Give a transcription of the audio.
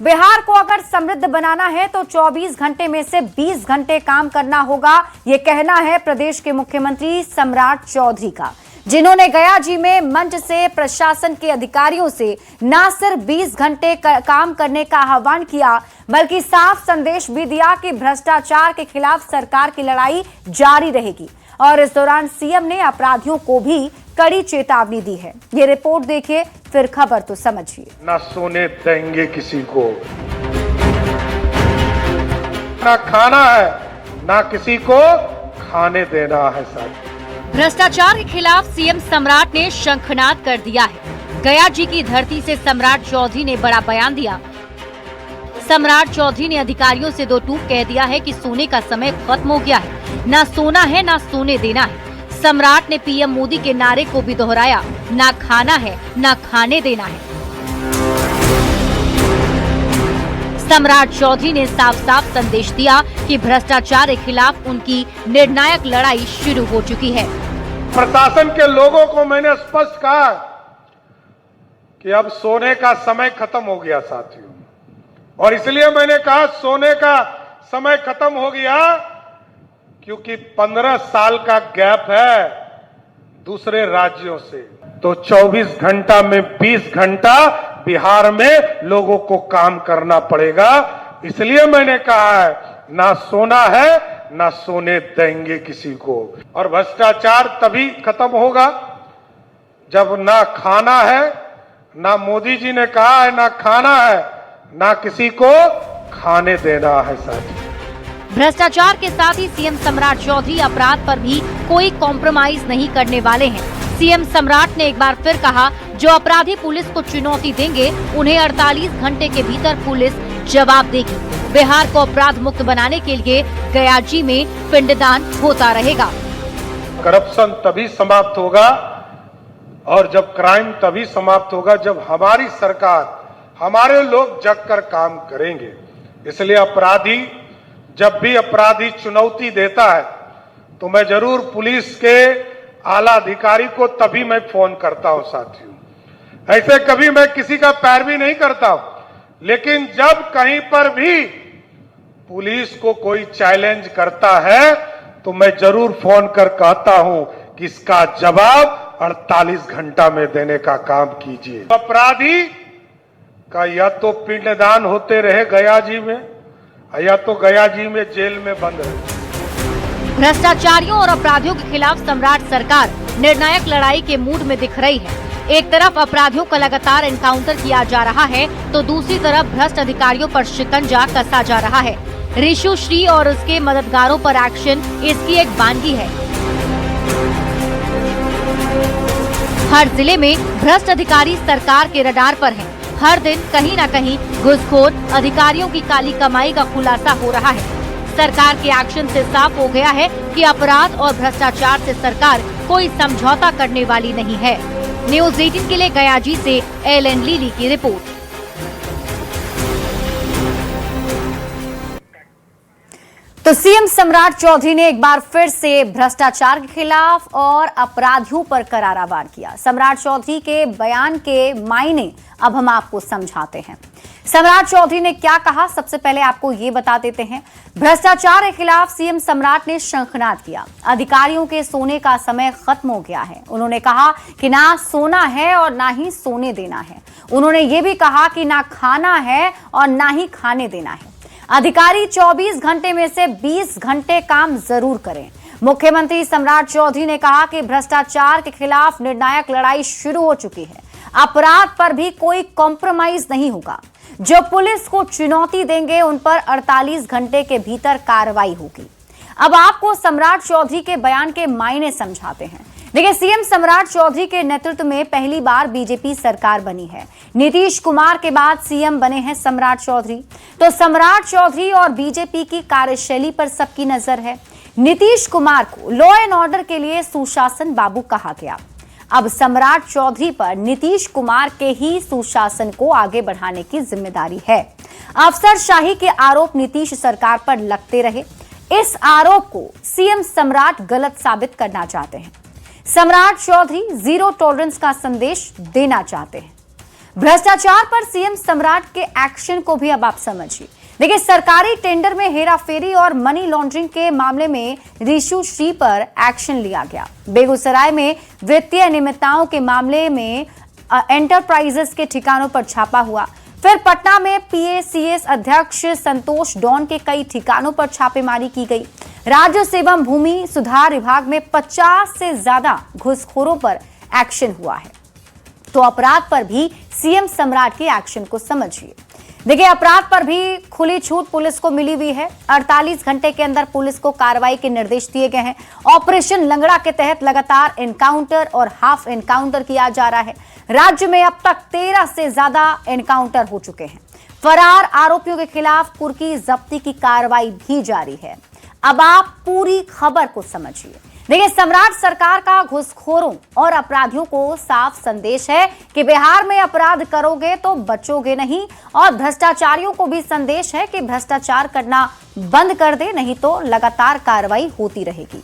बिहार को अगर समृद्ध बनाना है तो 24 घंटे में से 20 घंटे काम करना होगा, ये कहना है प्रदेश के मुख्यमंत्री सम्राट चौधरी का, जिन्होंने गया जी में मंच से प्रशासन के अधिकारियों से न सिर्फ 20 घंटे काम करने का आह्वान किया, बल्कि साफ संदेश भी दिया कि भ्रष्टाचार के खिलाफ सरकार की लड़ाई जारी रहेगी। और इस दौरान सीएम ने अपराधियों को भी कड़ी चेतावनी दी है। ये रिपोर्ट देखिए, फिर खबर तो समझिए। ना सोने देंगे किसी को, ना खाना है, ना किसी को खाने देना है। साथ भ्रष्टाचार के खिलाफ सीएम सम्राट ने शंखनाद कर दिया है। गया जी की धरती से सम्राट चौधरी ने बड़ा बयान दिया। सम्राट चौधरी ने अधिकारियों से दो टूक कह दिया है कि सोने का समय खत्म हो गया है, ना सोना है ना सोने देना है। सम्राट ने पीएम मोदी के नारे को भी दोहराया, ना खाना है ना खाने देना है। सम्राट चौधरी ने साफ साफ संदेश दिया कि भ्रष्टाचार के खिलाफ उनकी निर्णायक लड़ाई शुरू हो चुकी है। प्रशासन के लोगों को मैंने स्पष्ट कहा कि अब सोने का समय खत्म हो गया साथियों, और इसलिए मैंने कहा सोने का समय खत्म हो गया क्योंकि 15 साल का गैप है दूसरे राज्यों से, तो 24 घंटा में 20 घंटा बिहार में लोगों को काम करना पड़ेगा। इसलिए मैंने कहा है ना सोना है ना सोने देंगे किसी को। और भ्रष्टाचार तभी खत्म होगा जब ना खाना है, ना मोदी जी ने कहा है ना खाना है, ना किसी को खाने देना है। साथी, भ्रष्टाचार के साथ ही सीएम सम्राट चौधरी अपराध पर भी कोई कॉम्प्रोमाइज नहीं करने वाले हैं। सीएम सम्राट ने एक बार फिर कहा, जो अपराधी पुलिस को चुनौती देंगे उन्हें 48 घंटे के भीतर पुलिस जवाब देगी। बिहार को अपराध मुक्त बनाने के लिए गया जी में पिंडदान होता रहेगा। करप्शन तभी समाप्त होगा और जब क्राइम तभी समाप्त होगा जब हमारी सरकार, हमारे लोग जगकर काम करेंगे। इसलिए अपराधी, जब भी अपराधी चुनौती देता है तो मैं जरूर पुलिस के आला अधिकारी को तभी मैं फोन करता हूं साथियों। ऐसे कभी मैं किसी का पैरवी नहीं करता हूं, लेकिन जब कहीं पर भी पुलिस को कोई चैलेंज करता है तो मैं जरूर फोन कर कहता हूं कि इसका जवाब 48 घंटा में देने का काम कीजिए। अपराधी का या तो पिंडदान होते रहे गया जी में, या तो गया जी में जेल में बंद रहे। भ्रष्टाचारियों और अपराधियों के खिलाफ सम्राट सरकार निर्णायक लड़ाई के मूड में दिख रही है। एक तरफ अपराधियों का लगातार एनकाउंटर किया जा रहा है तो दूसरी तरफ भ्रष्ट अधिकारियों पर शिकंजा कसा जा रहा है। ऋषु श्री और उसके मददगारों पर एक्शन इसकी एक वानगी है। हर जिले में भ्रष्ट अधिकारी सरकार के रडार पर हैं। हर दिन कहीं न कहीं घूसखोर अधिकारियों की काली कमाई का खुलासा हो रहा है। सरकार के एक्शन से साफ हो गया है कि अपराध और भ्रष्टाचार से सरकार कोई समझौता करने वाली नहीं है। न्यूज़ 18 के लिए गया जी से एलन लीली की रिपोर्ट। तो सीएम सम्राट चौधरी ने एक बार फिर से भ्रष्टाचार के खिलाफ और अपराधियों पर करारा वार किया। सम्राट चौधरी के बयान के मायने अब हम आपको समझाते हैं। सम्राट चौधरी ने क्या कहा, सबसे पहले आपको ये बता देते हैं। भ्रष्टाचार के खिलाफ सीएम सम्राट ने शंखनाद किया। अधिकारियों के सोने का समय खत्म हो गया है। उन्होंने कहा कि ना सोना है और ना ही सोने देना है। उन्होंने ये भी कहा कि ना खाना है और ना ही खाने देना है। अधिकारी 24 घंटे में से 20 घंटे काम जरूर करें। मुख्यमंत्री सम्राट चौधरी ने कहा कि भ्रष्टाचार के खिलाफ निर्णायक लड़ाई शुरू हो चुकी है। अपराध पर भी कोई कॉम्प्रोमाइज नहीं होगा। जो पुलिस को चुनौती देंगे उन पर 48 घंटे के भीतर कार्रवाई होगी। अब आपको सम्राट चौधरी के बयान के मायने समझाते हैं। देखिए, सीएम सम्राट चौधरी के नेतृत्व में पहली बार बीजेपी सरकार बनी है। नीतीश कुमार के बाद सीएम बने हैं सम्राट चौधरी। तो सम्राट चौधरी और बीजेपी की कार्यशैली पर सबकी नजर है। नीतीश कुमार को लॉ एंड ऑर्डर के लिए सुशासन बाबू कहा गया। अब सम्राट चौधरी पर नीतीश कुमार के ही सुशासन को आगे बढ़ाने की जिम्मेदारी है। अफसरशाही के आरोप नीतीश सरकार पर लगते रहे। इस आरोप को सीएम सम्राट गलत साबित करना चाहते हैं। सम्राट चौधरी जीरो टॉलरेंस का संदेश देना चाहते हैं। भ्रष्टाचार पर सीएम सम्राट के एक्शन को भी अब आप समझिए। देखिए, सरकारी टेंडर में हेराफेरी और मनी लॉन्ड्रिंग के मामले में ऋषु श्री पर एक्शन लिया गया। बेगूसराय में वित्तीय अनियमितताओं के मामले में एंटरप्राइजेस के ठिकानों पर छापा हुआ। फिर पटना में पीएसीएस अध्यक्ष संतोष डॉन के कई ठिकानों पर छापेमारी की गई। राजस्व एवं भूमि सुधार विभाग में 50 से ज्यादा घूसखोरों पर एक्शन हुआ है। तो अपराध पर भी सीएम सम्राट के एक्शन को समझिए। देखिए, अपराध पर भी खुली छूट पुलिस को मिली हुई है। 48 घंटे के अंदर पुलिस को कार्रवाई के निर्देश दिए गए हैं। ऑपरेशन लंगड़ा के तहत लगातार एनकाउंटर और हाफ एनकाउंटर किया जा रहा है। राज्य में अब तक 13 से ज्यादा एनकाउंटर हो चुके हैं। फरार आरोपियों के खिलाफ कुर्की जब्ती की कार्रवाई भी जारी है। अब आप पूरी खबर को समझिए। देखिए, सम्राट सरकार का घूसखोरों और अपराधियों को साफ संदेश है कि बिहार में अपराध करोगे तो बचोगे नहीं, और भ्रष्टाचारियों को भी संदेश है कि भ्रष्टाचार करना बंद कर दे, नहीं तो लगातार कार्रवाई होती रहेगी।